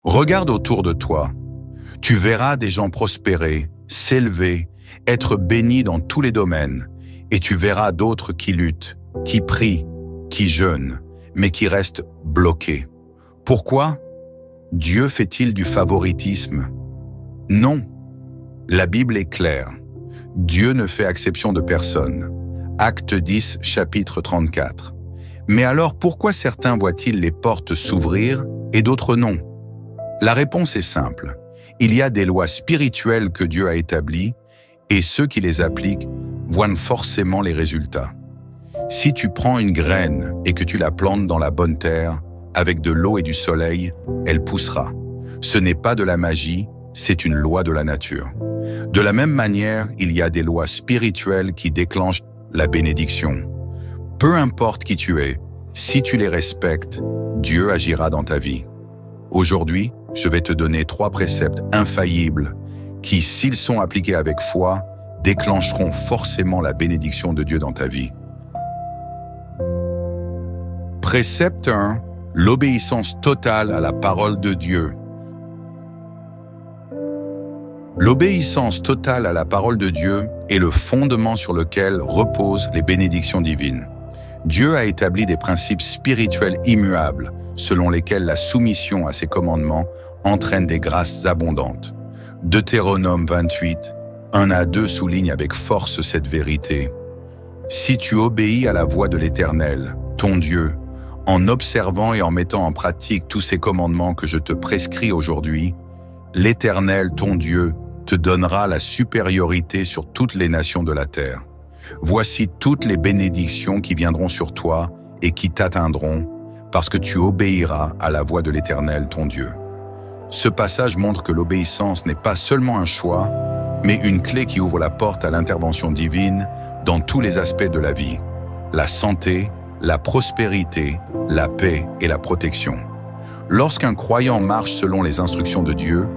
Regarde autour de toi. Tu verras des gens prospérer, s'élever, être bénis dans tous les domaines, et tu verras d'autres qui luttent, qui prient, qui jeûnent, mais qui restent bloqués. Pourquoi? Dieu fait-il du favoritisme? Non. La Bible est claire. Dieu ne fait exception de personne. Acte 10, chapitre 34. Mais alors pourquoi certains voient-ils les portes s'ouvrir et d'autres non? La réponse est simple. Il y a des lois spirituelles que Dieu a établies et ceux qui les appliquent voient forcément les résultats. Si tu prends une graine et que tu la plantes dans la bonne terre, avec de l'eau et du soleil, elle poussera. Ce n'est pas de la magie, c'est une loi de la nature. De la même manière, il y a des lois spirituelles qui déclenchent la bénédiction. Peu importe qui tu es, si tu les respectes, Dieu agira dans ta vie. Aujourd'hui, je vais te donner 3 préceptes infaillibles qui, s'ils sont appliqués avec foi, déclencheront forcément la bénédiction de Dieu dans ta vie. Précepte 1. L'obéissance totale à la parole de Dieu. L'obéissance totale à la parole de Dieu est le fondement sur lequel reposent les bénédictions divines. Dieu a établi des principes spirituels immuables, selon lesquels la soumission à ses commandements entraîne des grâces abondantes. Deutéronome 28, 1 à 2 souligne avec force cette vérité. Si tu obéis à la voix de l'Éternel, ton Dieu, en observant et en mettant en pratique tous ces commandements que je te prescris aujourd'hui, l'Éternel, ton Dieu, te donnera la supériorité sur toutes les nations de la terre. Voici toutes les bénédictions qui viendront sur toi et qui t'atteindront, parce que tu obéiras à la voix de l'Éternel, ton Dieu. Ce passage montre que l'obéissance n'est pas seulement un choix, mais une clé qui ouvre la porte à l'intervention divine dans tous les aspects de la vie, la santé, la prospérité, la paix et la protection. Lorsqu'un croyant marche selon les instructions de Dieu,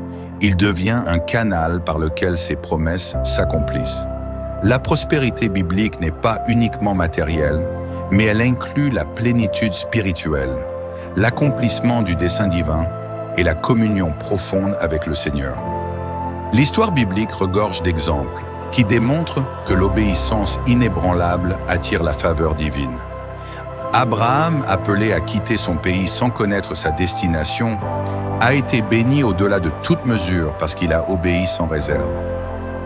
il devient un canal par lequel ses promesses s'accomplissent. La prospérité biblique n'est pas uniquement matérielle, mais elle inclut la plénitude spirituelle, l'accomplissement du dessein divin et la communion profonde avec le Seigneur. L'histoire biblique regorge d'exemples qui démontrent que l'obéissance inébranlable attire la faveur divine. Abraham, appelé à quitter son pays sans connaître sa destination, a été béni au-delà de toute mesure parce qu'il a obéi sans réserve.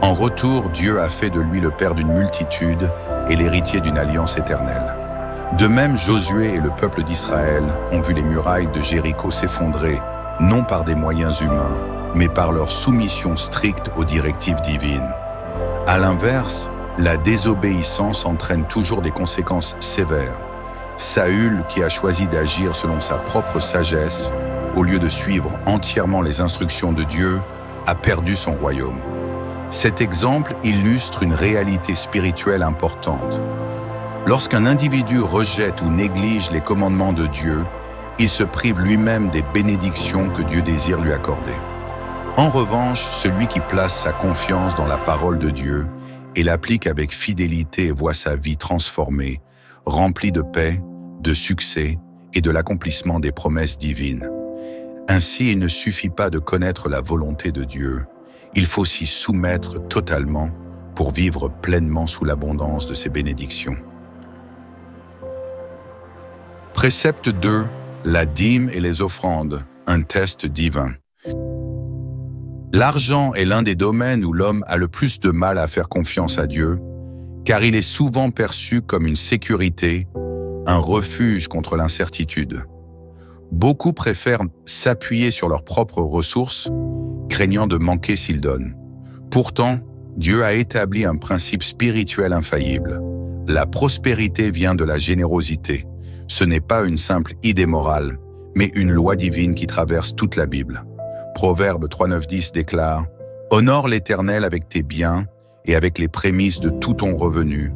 En retour, Dieu a fait de lui le père d'une multitude et l'héritier d'une alliance éternelle. De même, Josué et le peuple d'Israël ont vu les murailles de Jéricho s'effondrer, non par des moyens humains, mais par leur soumission stricte aux directives divines. À l'inverse, la désobéissance entraîne toujours des conséquences sévères. Saül, qui a choisi d'agir selon sa propre sagesse, au lieu de suivre entièrement les instructions de Dieu, a perdu son royaume. Cet exemple illustre une réalité spirituelle importante. Lorsqu'un individu rejette ou néglige les commandements de Dieu, il se prive lui-même des bénédictions que Dieu désire lui accorder. En revanche, celui qui place sa confiance dans la parole de Dieu et l'applique avec fidélité voit sa vie transformée, remplie de paix, de succès et de l'accomplissement des promesses divines. Ainsi, il ne suffit pas de connaître la volonté de Dieu, il faut s'y soumettre totalement pour vivre pleinement sous l'abondance de ses bénédictions. Précepte 2. La dîme et les offrandes, un test divin. L'argent est l'un des domaines où l'homme a le plus de mal à faire confiance à Dieu, car il est souvent perçu comme une sécurité, un refuge contre l'incertitude. Beaucoup préfèrent s'appuyer sur leurs propres ressources, craignant de manquer s'ils donnent. Pourtant, Dieu a établi un principe spirituel infaillible. La prospérité vient de la générosité. Ce n'est pas une simple idée morale, mais une loi divine qui traverse toute la Bible. Proverbe 3:9-10 déclare « Honore l'Éternel avec tes biens et avec les prémices de tout ton revenu.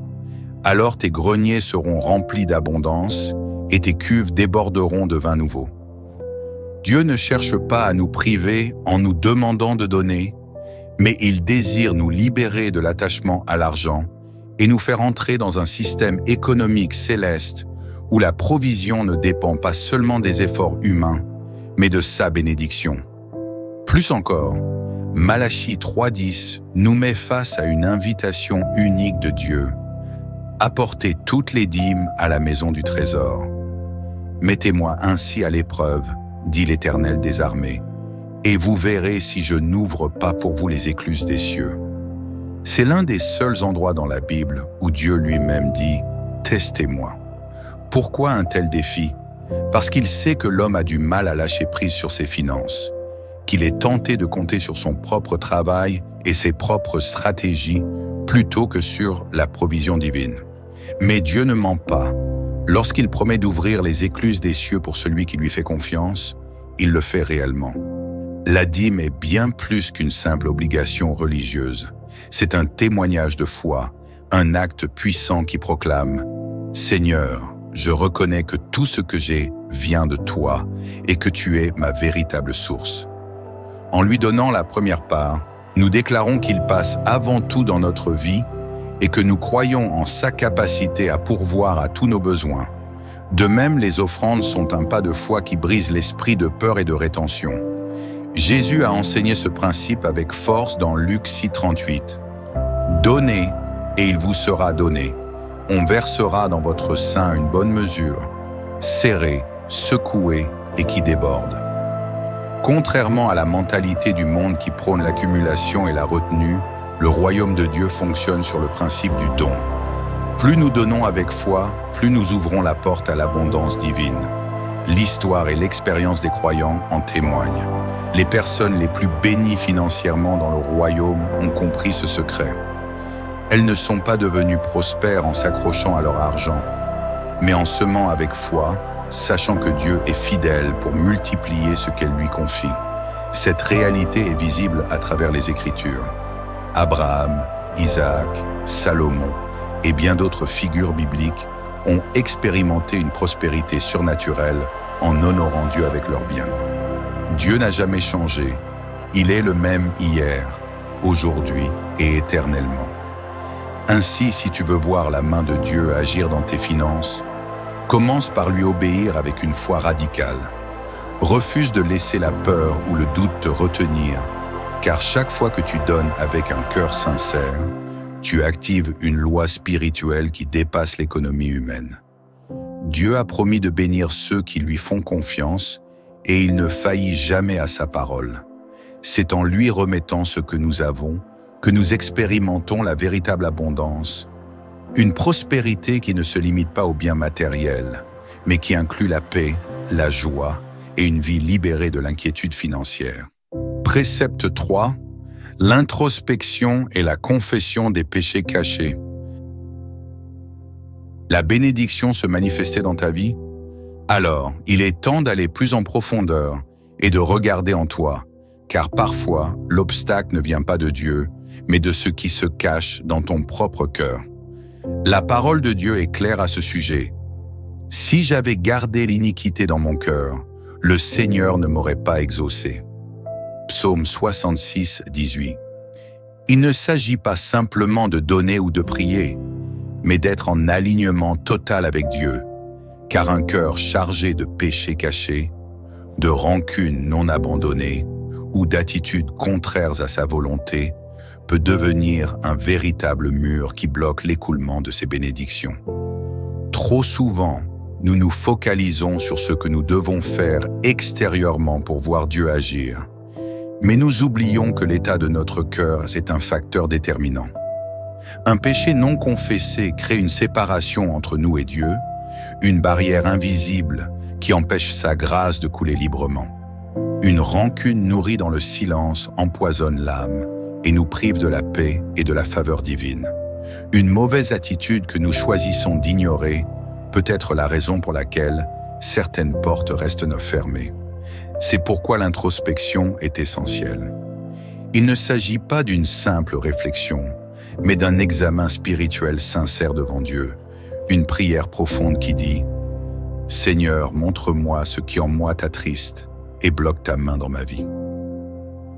Alors tes greniers seront remplis d'abondance et tes cuves déborderont de vin nouveau. » Dieu ne cherche pas à nous priver en nous demandant de donner, mais il désire nous libérer de l'attachement à l'argent et nous faire entrer dans un système économique céleste où la provision ne dépend pas seulement des efforts humains, mais de sa bénédiction. Plus encore, Malachie 3.10 nous met face à une invitation unique de Dieu. Apportez toutes les dîmes à la maison du trésor. Mettez-moi ainsi à l'épreuve, dit l'Éternel des armées, et vous verrez si je n'ouvre pas pour vous les écluses des cieux. C'est l'un des seuls endroits dans la Bible où Dieu lui-même dit « Testez-moi ». Pourquoi un tel défi? Parce qu'il sait que l'homme a du mal à lâcher prise sur ses finances, qu'il est tenté de compter sur son propre travail et ses propres stratégies plutôt que sur la provision divine. Mais Dieu ne ment pas. Lorsqu'il promet d'ouvrir les écluses des cieux pour celui qui lui fait confiance, il le fait réellement. La dîme est bien plus qu'une simple obligation religieuse. C'est un témoignage de foi, un acte puissant qui proclame « Seigneur, je reconnais que tout ce que j'ai vient de toi et que tu es ma véritable source. » En lui donnant la première part, nous déclarons qu'il passe avant tout dans notre vie et que nous croyons en sa capacité à pourvoir à tous nos besoins. De même, les offrandes sont un pas de foi qui brise l'esprit de peur et de rétention. Jésus a enseigné ce principe avec force dans Luc 6.38. « Donnez, et il vous sera donné. On versera dans votre sein une bonne mesure, serrée, secouée et qui déborde. » Contrairement à la mentalité du monde qui prône l'accumulation et la retenue, le royaume de Dieu fonctionne sur le principe du don. Plus nous donnons avec foi, plus nous ouvrons la porte à l'abondance divine. L'histoire et l'expérience des croyants en témoignent. Les personnes les plus bénies financièrement dans le royaume ont compris ce secret. Elles ne sont pas devenues prospères en s'accrochant à leur argent, mais en semant avec foi, sachant que Dieu est fidèle pour multiplier ce qu'elle lui confie. Cette réalité est visible à travers les Écritures. Abraham, Isaac, Salomon et bien d'autres figures bibliques ont expérimenté une prospérité surnaturelle en honorant Dieu avec leurs biens. Dieu n'a jamais changé. Il est le même hier, aujourd'hui et éternellement. Ainsi, si tu veux voir la main de Dieu agir dans tes finances, commence par lui obéir avec une foi radicale. Refuse de laisser la peur ou le doute te retenir, car chaque fois que tu donnes avec un cœur sincère, tu actives une loi spirituelle qui dépasse l'économie humaine. Dieu a promis de bénir ceux qui lui font confiance et il ne faillit jamais à sa parole. C'est en lui remettant ce que nous avons que nous expérimentons la véritable abondance, une prospérité qui ne se limite pas aux biens matériels, mais qui inclut la paix, la joie et une vie libérée de l'inquiétude financière. Précepte 3. L'introspection et la confession des péchés cachés. La bénédiction se manifestait dans ta vie? Alors, il est temps d'aller plus en profondeur et de regarder en toi, car parfois, l'obstacle ne vient pas de Dieu, mais de ce qui se cache dans ton propre cœur. La parole de Dieu est claire à ce sujet. « Si j'avais gardé l'iniquité dans mon cœur, le Seigneur ne m'aurait pas exaucé. » Psaume 66, 18. Il ne s'agit pas simplement de donner ou de prier, mais d'être en alignement total avec Dieu, car un cœur chargé de péchés cachés, de rancune non abandonnée ou d'attitudes contraires à sa volonté peut devenir un véritable mur qui bloque l'écoulement de ses bénédictions. Trop souvent, nous nous focalisons sur ce que nous devons faire extérieurement pour voir Dieu agir. Mais nous oublions que l'état de notre cœur est un facteur déterminant. Un péché non confessé crée une séparation entre nous et Dieu, une barrière invisible qui empêche sa grâce de couler librement. Une rancune nourrie dans le silence empoisonne l'âme et nous prive de la paix et de la faveur divine. Une mauvaise attitude que nous choisissons d'ignorer peut être la raison pour laquelle certaines portes restent fermées. C'est pourquoi l'introspection est essentielle. Il ne s'agit pas d'une simple réflexion, mais d'un examen spirituel sincère devant Dieu, une prière profonde qui dit « Seigneur, montre-moi ce qui en moi t'attriste et bloque ta main dans ma vie. »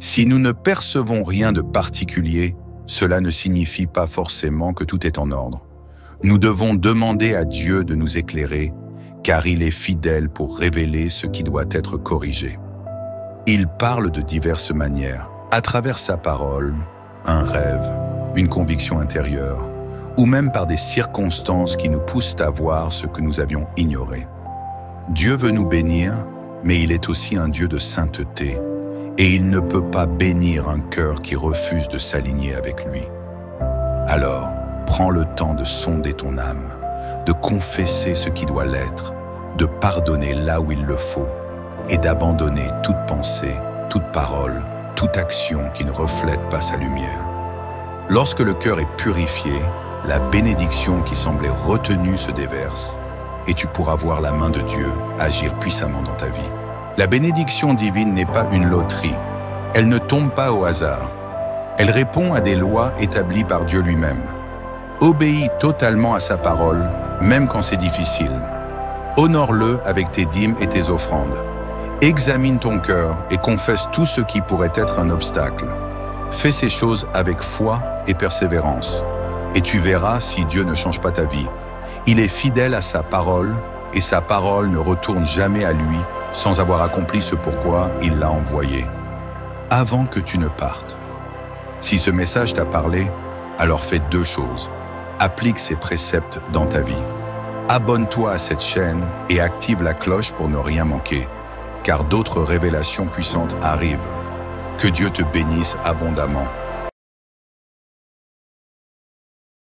Si nous ne percevons rien de particulier, cela ne signifie pas forcément que tout est en ordre. Nous devons demander à Dieu de nous éclairer, car il est fidèle pour révéler ce qui doit être corrigé. Il parle de diverses manières, à travers sa parole, un rêve, une conviction intérieure, ou même par des circonstances qui nous poussent à voir ce que nous avions ignoré. Dieu veut nous bénir, mais il est aussi un Dieu de sainteté, et il ne peut pas bénir un cœur qui refuse de s'aligner avec lui. Alors, prends le temps de sonder ton âme, de confesser ce qui doit l'être, de pardonner là où il le faut, et d'abandonner toute pensée, toute parole, toute action qui ne reflète pas sa lumière. Lorsque le cœur est purifié, la bénédiction qui semblait retenue se déverse, et tu pourras voir la main de Dieu agir puissamment dans ta vie. La bénédiction divine n'est pas une loterie. Elle ne tombe pas au hasard. Elle répond à des lois établies par Dieu lui-même. Obéis totalement à sa parole, même quand c'est difficile. Honore-le avec tes dîmes et tes offrandes. Examine ton cœur et confesse tout ce qui pourrait être un obstacle. Fais ces choses avec foi et persévérance, et tu verras si Dieu ne change pas ta vie. Il est fidèle à sa parole, et sa parole ne retourne jamais à lui sans avoir accompli ce pourquoi il l'a envoyé. Avant que tu ne partes. Si ce message t'a parlé, alors fais deux choses. Applique ces préceptes dans ta vie. Abonne-toi à cette chaîne et active la cloche pour ne rien manquer, car d'autres révélations puissantes arrivent. Que Dieu te bénisse abondamment.